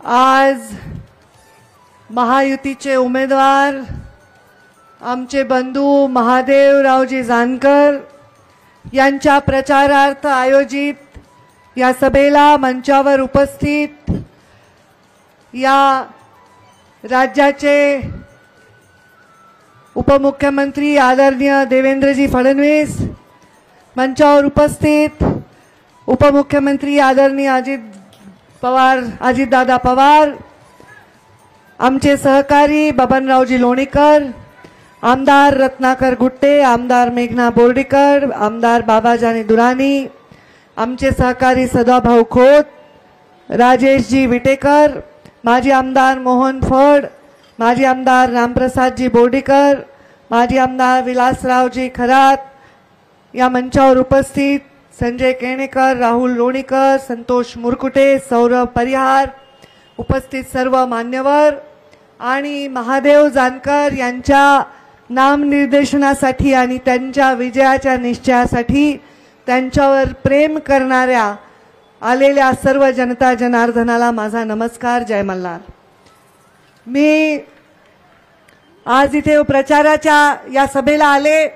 आज महायुतीचे उमेदवार आमचे बंधू महादेवरावजी जानकर यांच्या प्रचारार्थ आयोजित या सभेला मंचावर उपस्थित या राज्याचे उपमुख्यमंत्री आदरणीय देवेंद्रजी फडणवीस, मंचावर उपस्थित उपमुख्यमंत्री आदरणीय अजितदादा पवार, आमचे सहकारी बबनरावजी लोणीकर, आमदार रत्नाकर गुट्टे, आमदार मेघना बोर्डीकर, आमदार बाबाजानी दुरानी, आमचे सहकारी सदाभाऊ खोत, राजेशजी विटेकर, माजी आमदार मोहन फड, माजी आमदार रामप्रसादजी बोर्डीकर, माजी आमदार विलासरावजी खरात, या मंचावर उपस्थित संजय केणेकर, राहुल लोणीकर, संतोष मुरकुटे, सौरभ परिहार, उपस्थित सर्व मान्यवर आणि महादेव जानकर यांच्या नामनिर्देशनासाठी आणि त्यांच्या विजयाच्या निश्चयासाठी त्यांच्यावर प्रेम करणाऱ्या आलेल्या सर्व जनता जनार्दनाला माझा नमस्कार. जय मल्हार. मी आज इथे प्रचाराच्या या सभेला आले.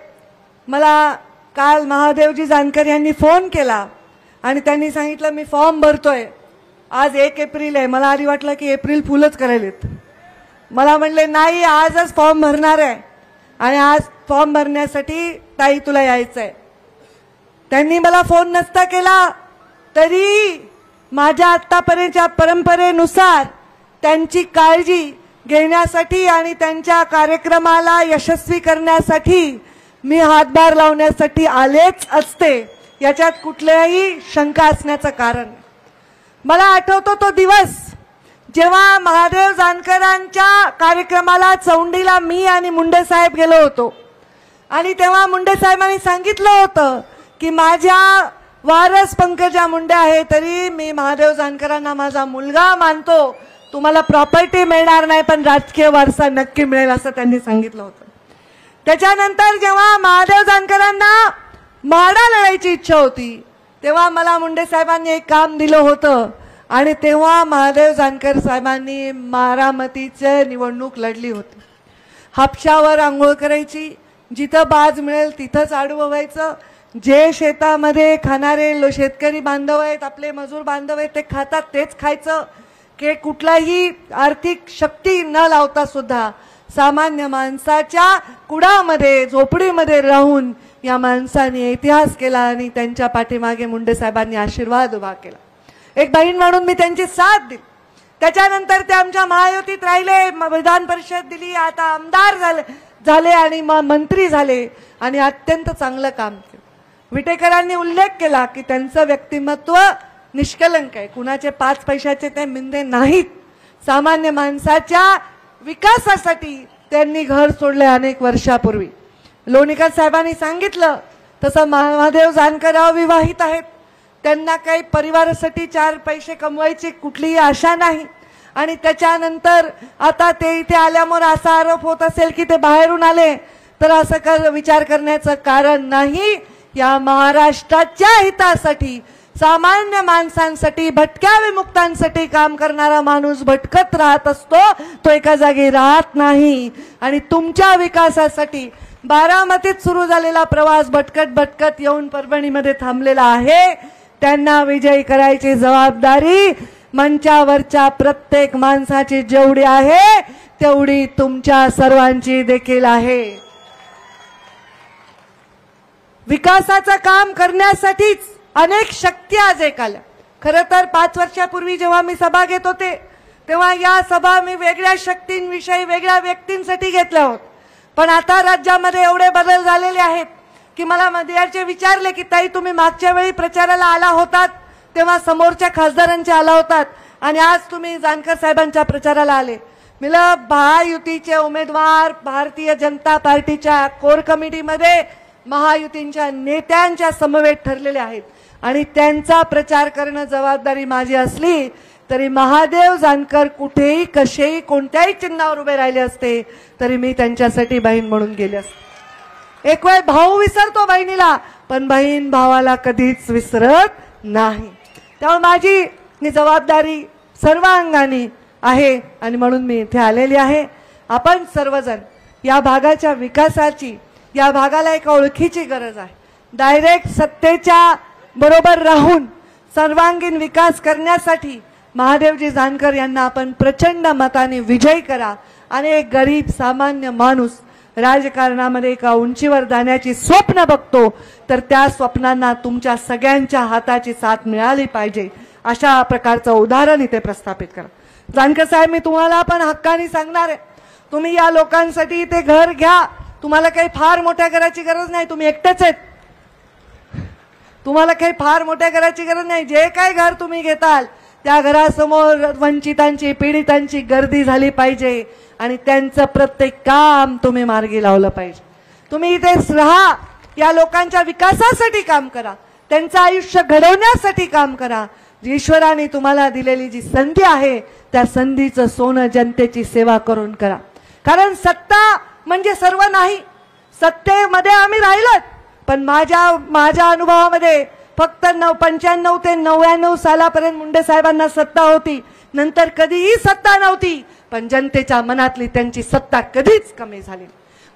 मला काल महादेवजी जानकर यांनी फोन केला आणि त्यांनी सांगितलं मी फॉर्म भरतोय. आज 1 एप्रिल आहे. मला आधी वाटलं की एप्रिल फुलच करायलेत. मला म्हणले नाही, आजच फॉर्म भरणार आहे आणि आज फॉर्म भरण्यासाठी ताई तुला यायचंय. त्यांनी मला फोन नसता केला तरी माझ्या आतापर्यंतच्या परंपरेनुसार त्यांची काळजी घेण्यासाठी आणि त्यांच्या कार्यक्रमाला यशस्वी करण्यासाठी मी हातभार लावण्यासाठी आलेच असते, याच्यात कुठल्याही शंका असण्याचं कारण. मला आठवतो तो दिवस जेव्हा महादेव जानकरांच्या कार्यक्रमाला चौंडीला मी आणि मुंडे साहेब गेलो होतो आणि तेव्हा मुंडे साहेबांनी सांगितलं होतं की माझ्या वारस पंकजा मुंडे आहे तरी मी महादेव जानकरांना माझा मुलगा मानतो. तुम्हाला प्रॉपर्टी मिळणार नाही पण राजकीय वारसा नक्की मिळेल असं त्यांनी सांगितलं होतं. त्याच्यानंतर जेव्हा महादेव जानकरांना माडा लढायची इच्छा होती तेव्हा मला मुंडे साहेबांनी एक काम दिलं होतं आणि तेव्हा महादेव जानकर साहेबांनी बारामतीची निवडणूक लढली होती. हापशावर आंघोळ करायची, जिथं बाज मिळेल तिथंच आडवं व्हायचं. जे शेतामध्ये खाणारे शेतकरी बांधव आहेत, आपले मजूर बांधव आहेत, ते खातात तेच खायचं. की कुठलाही आर्थिक शक्ती न लावता सुद्धा सामान्य माणसाच्या कुडामध्ये झोपडीमध्ये राहून या माणसाने इतिहास केला आणि त्यांच्या पाठीमागे मुंडे साहेबांनी आशीर्वाद उभा केला. एक बहीण म्हणून मी त्यांची साथ दिली. त्याच्यानंतर ते आमच्या महायुतीत राहिले, विधान परिषद दिली, आता आमदार झाले आणि मंत्री झाले आणि अत्यंत चांगलं काम केलं. विटेकरांनी उल्लेख केला की त्यांचं व्यक्तिमत्व निष्कलंक आहे, कुणाचे 5 पैशाचे ते मिंदे नाहीत. सामान्य माणसाच्या विकासासाठी त्यांनी घर सोडले अनेक वर्षापूर्वी. लोणीकर साहेबांनी सांगितलं तसं महादेव जानकर अविवाहित आहेत. त्यांना काही परिवारासाठी 4 पैसे कमवायची कुठलीही आशा नाही आणि त्याच्यानंतर आता ते इथे आल्यामुळे असा आरोप होत असेल की ते बाहेरून आले तर असं विचार करण्याचं कारण नाही. या महाराष्ट्राच्या हितासाठी, सामान्य माणसांसाठी, भटक्या विमुक्तांसाठी काम करणारा माणूस भटकत राहत असतो, तो एका जागी राहत नाही. आणि तुमच्या विकासासाठी बारामतीत सुरू झालेला प्रवास भटकत भटकत येऊन परभणीमध्ये थांबलेला आहे. त्यांना विजयी करायची जबाबदारी मंचावरच्या प्रत्येक माणसाची जेवढी आहे तेवढी तुमच्या सर्वांची देखील आहे. विकासाचं काम करण्यासाठीच अनेक शक्ती आज एक आल्या. खरं तर 5 वर्षापूर्वी जेव्हा मी सभा घेत होते तेव्हा या सभा मी वेगळ्या शक्तींविषयी, वेगळ्या व्यक्तींसाठी घेतल्या होत. पण आता राज्यामध्ये एवढे बदल झालेले आहेत की मला मध्यरात्री विचारले की ताई तुम्ही मागच्या वेळी प्रचाराला आला होतात तेव्हा समोरच्या खासदारांचे आला होतात आणि आज तुम्ही जानकर साहेबांच्या प्रचाराला आले. मला महायुतीचे उमेदवार भारतीय जनता पार्टीच्या कोर कमिटीमध्ये महायुतींच्या नेत्यांच्या समवेत ठरलेले आहेत आणि त्यांचा प्रचार करणं जबाबदारी माझी असली तरी महादेव जानकर कुठेही कसेही कोणत्याही चिन्हावर उभे राहिले असते तरी मी त्यांच्यासाठी बहीण म्हणून गेले असते. एक वेळ भाऊ विसरतो बहिणीला पण बहीण भावाला कधीच विसरत नाही. त्यामुळे माझी जबाबदारी सर्वांगाने आहे आणि म्हणून मी इथे आलेली आहे। आपण सर्वजण या भागाच्या विकासाची, या भागाला एका ओळखीची गरज आहे। डायरेक्ट सत्तेच्या बरोबर राहून सर्वांगीण विकास करण्यासाठी महादेवजी जानकर यांना आपण प्रचंड मताने विजयी करा आणि एक गरीब सामान्य माणूस राजकारणामध्ये एका उंचीवर जाण्याची स्वप्न बघतो, तर त्या स्वप्नांना तुमच्या सगळ्यांच्या हाताची साथ मिळाली पाहिजे, अशा प्रकारचं उदाहरण इथे प्रस्थापित करा। जानकर साहेब, मी तुम्हाला पण हक्काने सांगणार आहे, तुम्ही या लोकांसाठी इथे घर घ्या। तुम्हाला काही फार मोठ्या घराची गरज नाही, तुम्ही एकटेच आहेत, तुम्हाला काही फार मोठ्या घराची गरज नाही। जे काही घर तुम्ही घेताल त्या घरासमोर वंचितांची, पीडितांची गर्दी झाली पाहिजे आणि त्यांचं प्रत्येक काम तुम्ही मार्गी लावलं पाहिजे। तुम्ही इथेच राहा, या लोकांच्या विकासासाठी काम करा, त्यांचं आयुष्य घडवण्यासाठी काम करा। ईश्वराने तुम्हाला दिलेली जी संधी आहे त्या संधीचं सोनं जनतेची सेवा करून करा। कारण सत्ता म्हणजे सर्व नाही, सत्तेमध्ये आम्ही राहिलोत, पण माझ्या अनुभवामध्ये फक्त 95 ते 99 सालापर्यंत मुंडे साहेबांना सत्ता होती, नंतर कधीही सत्ता नव्हती, पण जनतेच्या मनातली त्यांची सत्ता कधीच कमी झाली।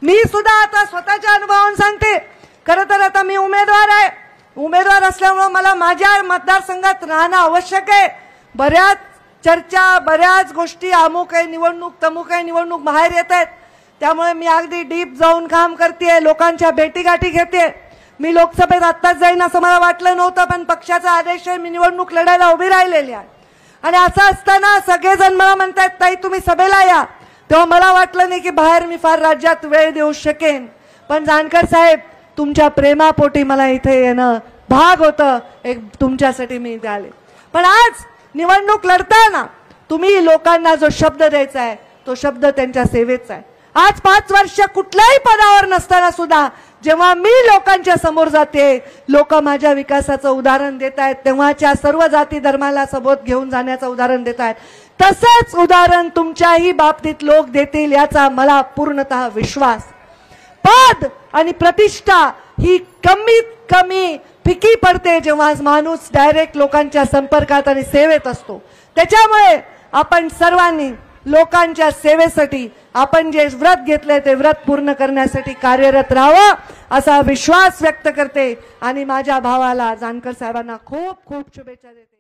मी सुद्धा आता स्वतःच्या अनुभवावरून सांगते, खरं तर आता मी उमेदवार आहे, उमेदवार असल्यामुळे मला माझ्या मतदारसंघात राहणं आवश्यक आहे। बऱ्याच चर्चा, बऱ्याच गोष्टी, अमुक आहे निवडणूक, तमुक आहे निवडणूक बाहेर येत आहेत, त्यामुळे मी अगदी डीप जाऊन काम करते, लोकांच्या भेटीगाठी घेते। मी लोकसभेत आत्ताच जाईन असं मला वाटलं नव्हतं, पण पक्षाचा आदेश आहे, मी निवडणूक लढायला उभी राहिलेली आहे। आणि असं असताना सगळेजण मला म्हणतात, ताई तुम्ही सभेला या, तेव्हा मला वाटलं नाही की बाहेर मी फार राज्यात वेळ देऊ शकेन, पण जानकर साहेब तुमच्या प्रेमापोटी मला इथे येणं भाग होतं, एक तुमच्यासाठी मी इथे आले। पण आज निवडणूक लढताना तुम्ही लोकांना जो शब्द द्यायचा आहे तो शब्द त्यांच्या सेवेचा आहे। आज 5 वर्ष कुठल्याही पदावर नसताना सुद्धा जेव्हा मी लोकांच्या समोर जाते, लोक माझ्या विकासाचं उदाहरण देत आहेत, तेव्हाच्या सर्व जाती धर्माला सोबत घेऊन जाण्याचं उदाहरण देत आहेत, तसंच उदाहरण तुमच्याही बाबतीत लोक देतील याचा मला पूर्णतः विश्वास। पद आणि प्रतिष्ठा ही कमीत कमी फिकी पडते जेव्हा माणूस डायरेक्ट लोकांच्या संपर्कात आणि सेवेत असतो। त्याच्यामुळे आपण सर्वांनी लोकांच्या सेवेसाठी आपण जे व्रत घेतले ते व्रत पूर्ण करण्यासाठी कार्यरत राहावं असा विश्वास व्यक्त करते आणि माझ्या भावाला जानकर साहेबांना खूप खूप शुभेच्छा देते।